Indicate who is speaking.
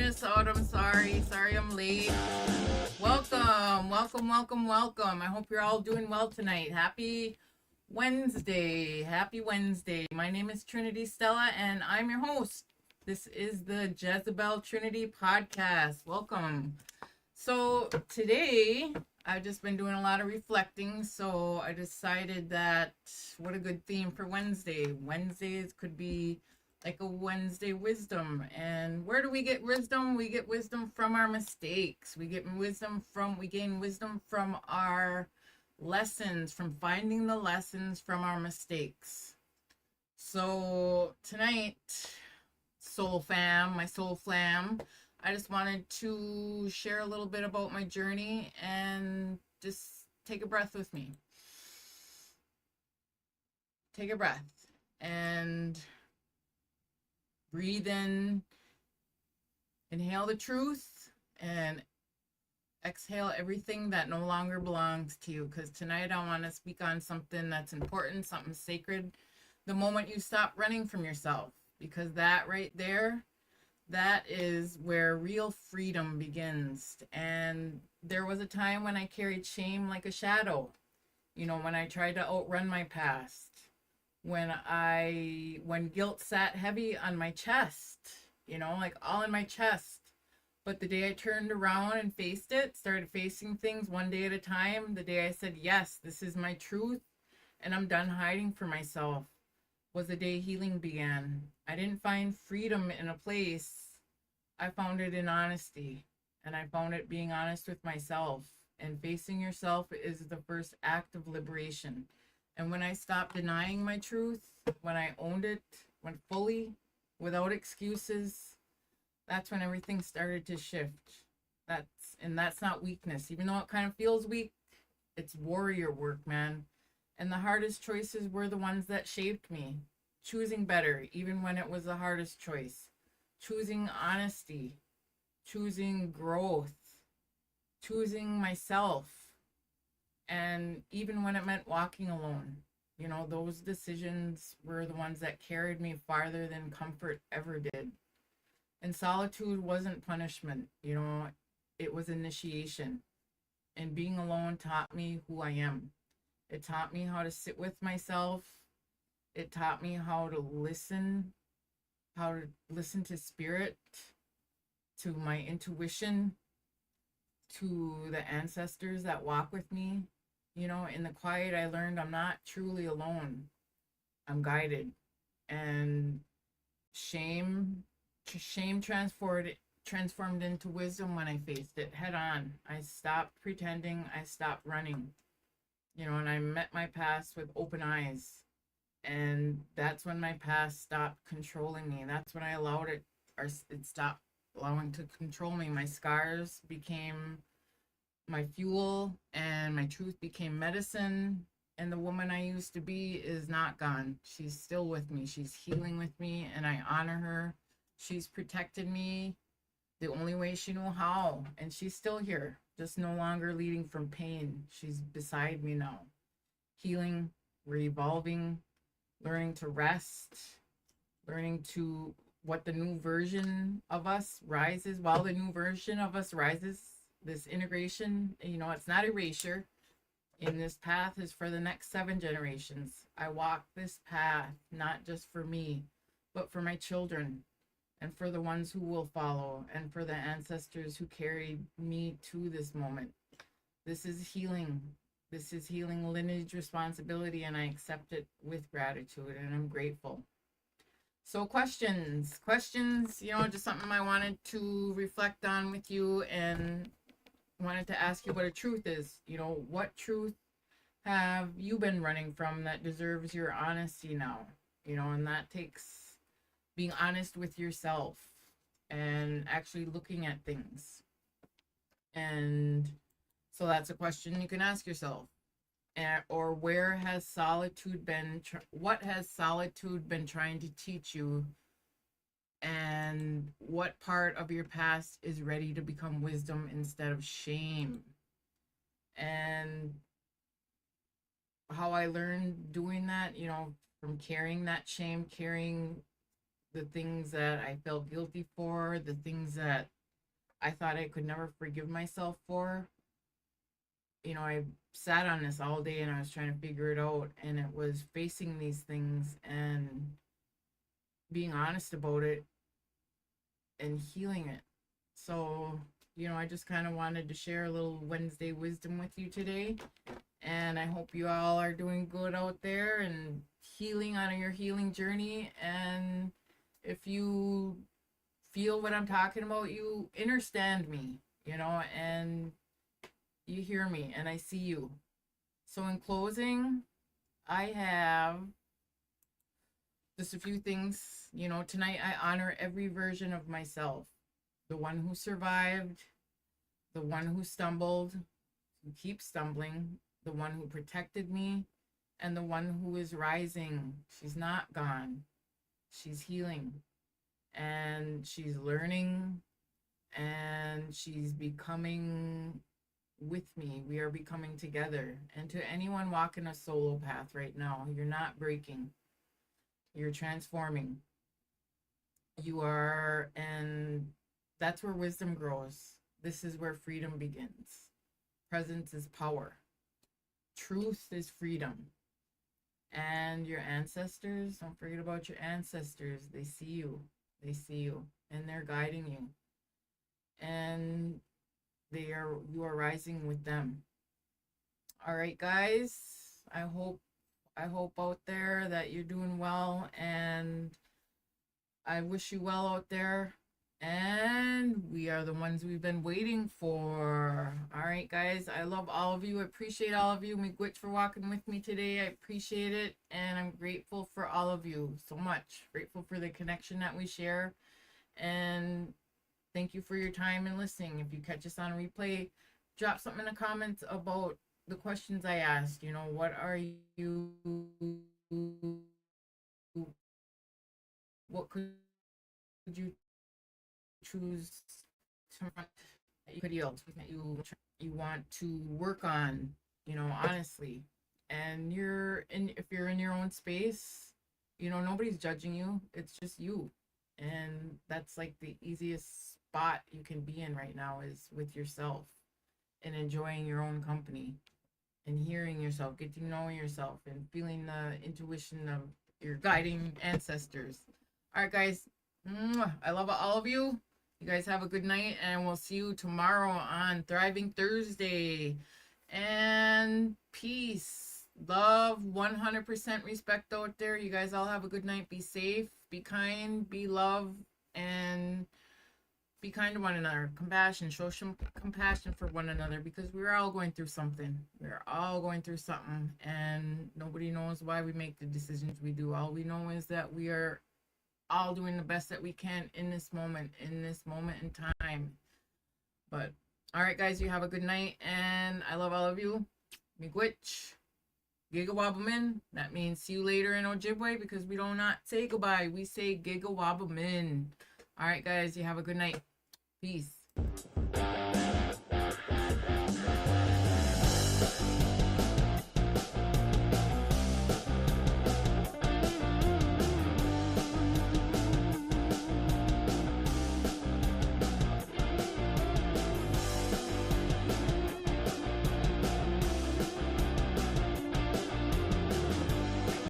Speaker 1: minutes out. I'm sorry. Sorry I'm late. Welcome. I hope you're all doing well tonight. Happy Wednesday. Happy Wednesday. My name is Trinity Stella and I'm your host. This is the Jezebel Trinity podcast. Welcome. So today I've just been doing a lot of reflecting, so I decided that what a good theme for Wednesday. Wednesdays could be like a Wednesday wisdom. And where do we get wisdom? We get wisdom from our mistakes. We gain wisdom from our lessons, from finding the lessons from our mistakes. So tonight, my soul flam, I just wanted to share a little bit about my journey and just take a breath with me. Take a breath and breathe in, inhale the truth, and exhale everything that no longer belongs to you. Because tonight I want to speak on something that's important, something sacred. The moment you stop running from yourself, because that right there, that is where real freedom begins. And there was a time when I carried shame like a shadow. When I tried to outrun my past. When guilt sat heavy on my chest, like all in my chest. But the day I turned around and faced it, started facing things one day at a time, the day I said, yes, this is my truth, and I'm done hiding for myself, was the day healing began. I didn't find freedom in a place. I found it in honesty, and I found it being honest with myself. And facing yourself is the first act of liberation. And when I stopped denying my truth, when I owned it, went fully, without excuses, that's when everything started to shift. That's not weakness. Even though it kind of feels weak, it's warrior work, man. And the hardest choices were the ones that shaped me. Choosing better, even when it was the hardest choice. Choosing honesty. Choosing growth. Choosing myself. And even when it meant walking alone, those decisions were the ones that carried me farther than comfort ever did. And solitude wasn't punishment, it was initiation. And being alone taught me who I am. It taught me how to sit with myself. It taught me how to listen to spirit, to my intuition, to the ancestors that walk with me. In the quiet, I learned I'm not truly alone. I'm guided. And shame transformed into wisdom when I faced it head on. I stopped pretending. I stopped running. And I met my past with open eyes. And that's when my past stopped controlling me. That's when I allowed it, or it stopped allowing to control me. My scars became my fuel, and my truth became medicine. And the woman I used to be is not gone. She's still with me. She's healing with me, and I honor her. She's protected me the only way she knew how, and she's still here, just no longer leading from pain. She's beside me now, healing, re-evolving, learning to rest, learning to what the new version of us rises. While the new version of us rises, this integration, it's not erasure. In this path is for the next 7 generations. I walk this path not just for me, but for my children, and for the ones who will follow, and for the ancestors who carried me to this moment. This is healing. This is healing lineage responsibility, and I accept it with gratitude, and I'm grateful. So questions, just something I wanted to reflect on with you, and wanted to ask you what a truth is. What truth have you been running from that deserves your honesty now? And that takes being honest with yourself and actually looking at things. And so that's a question you can ask yourself. Or where has solitude been, what has solitude been trying to teach you? And what part of your past is ready to become wisdom instead of shame? And how I learned doing that, from carrying that shame, carrying the things that I felt guilty for, the things that I thought I could never forgive myself for. I sat on this all day and I was trying to figure it out, and it was facing these things and being honest about it and healing it. So, I just kind of wanted to share a little Wednesday wisdom with you today. And I hope you all are doing good out there and healing on your healing journey. And if you feel what I'm talking about, you understand me, and you hear me and I see you. So, in closing, I have just a few things. Tonight I honor every version of myself: the one who survived, the one who stumbled, who keeps stumbling, the one who protected me, and the one who is rising. She's not gone. She's healing and she's learning and she's becoming with me. We are becoming together. And to anyone walking a solo path right now, you're not breaking, you're transforming. You are, and that's where wisdom grows. This is where freedom begins. Presence is power. Truth is freedom. And your ancestors, don't forget about your ancestors. They see you. They see you. And they're guiding you. And you are rising with them. All right, guys. I hope out there that you're doing well, and I wish you well out there. And we are the ones we've been waiting for. All right, guys. I love all of you. I appreciate all of you. Miigwech for walking with me today. I appreciate it. And I'm grateful for all of you so much. Grateful for the connection that we share. And thank you for your time and listening. If you catch us on replay, drop something in the comments about the questions I asked. What are you... What could you choose to that you could yield, that you want to work on, honestly. And if you're in your own space, nobody's judging you. It's just you. And that's like the easiest spot you can be in right now, is with yourself and enjoying your own company and hearing yourself, getting to know yourself and feeling the intuition of your guiding ancestors. All right, guys. I love all of you. You guys have a good night, and we'll see you tomorrow on Thriving Thursday. And peace, love, 100% respect out there. You guys all have a good night. Be safe, be kind, be love, and be kind to one another. Compassion, show some compassion for one another, because we're all going through something. We're all going through something, and nobody knows why we make the decisions we do. All we know is that we are all doing the best that we can in this moment in time. But all right, guys, you have a good night, and I love all of you. Miigwech, Gigawabamin. That means see you later in Ojibwe, because we do not say goodbye. We say Gigawabamin. All right, guys, you have a good night. Peace.